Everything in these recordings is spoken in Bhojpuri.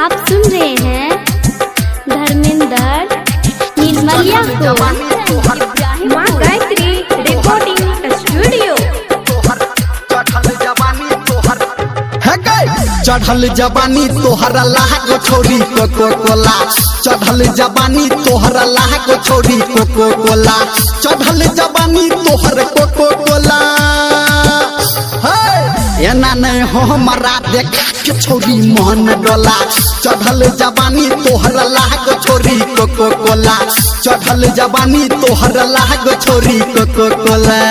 आप सुन रहे हैं धर्मेंद्र निर्मलिया को। माँ गायत्री रिकॉर्डिंग स्टूडियो। चढ़ल जवानी तोहरा लाग छोरी कोको कोला, चढ़ल जवानी तोहरा लाग छोरी कोको कोला, चढ़ल जवानी तोहर कोको कोला। एना नहीं हो हमारा देखा के छोरी मन डोला, चढ़ल जवानी तोहरा लाग छोरी कोको कोला, चढ़ल जवानी तोहरा लाग छोरी कोको कोला।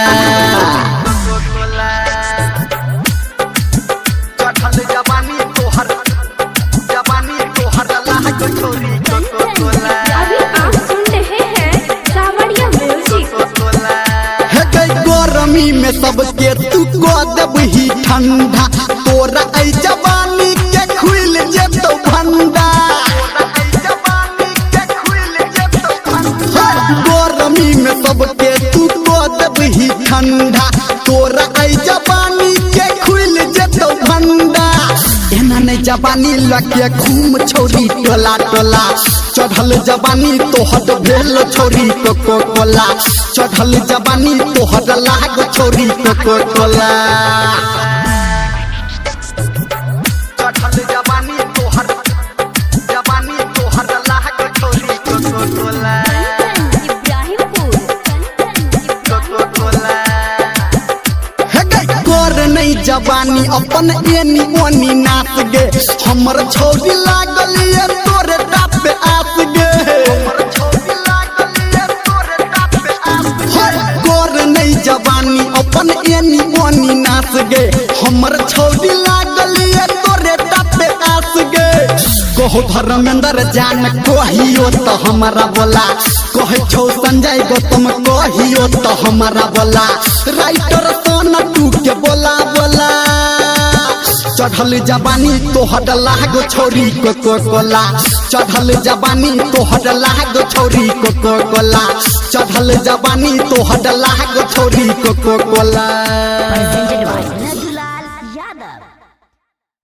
अभी आप सुन रहे हैं सावरिया म्यूजिक। गर्मी में सबके तू को देबही ठंडा, तोरा ऐ जवानी के खुल जेतो भंडा। गर्मी में सबके तू को देबही ठंडा, तोरा ऐ जवानी के खुल जेतो भंडा। एना नहीं जवानी लगे घूम छोरी टोला टोला, चढ़ल जवानी तोहर भेल छोरी कोको कोला, चढ़ल जवानी तोहर लाग छोरी कोको कोला। चढ़ल जवानी तोहर लाग छोरी कोको कोला। कर नहीं जवानी अपन एनी ओनी नाच गे, हमर छोरी लागल ये तोरे टाप पे आस गे। कर नहीं जवानी अपन एनी ओनी नाच गे, हमर छोरी लागल ये तोरे टाप पे आस गे। कहो धर्मेंद्र जान कहियो तो हमारा बोला, कहे छो संजय गौतम कहियो तो हमारा बोला, राइटर सोना तू के बोला बोला। चढ़ल जवानी तोहर लाग छोरी कोको कोला, चढ़ल जवानी तोहर लाग छोरी कोको कोला, चढ़ल जवानी तोहर लाग छोरी कोको कोला।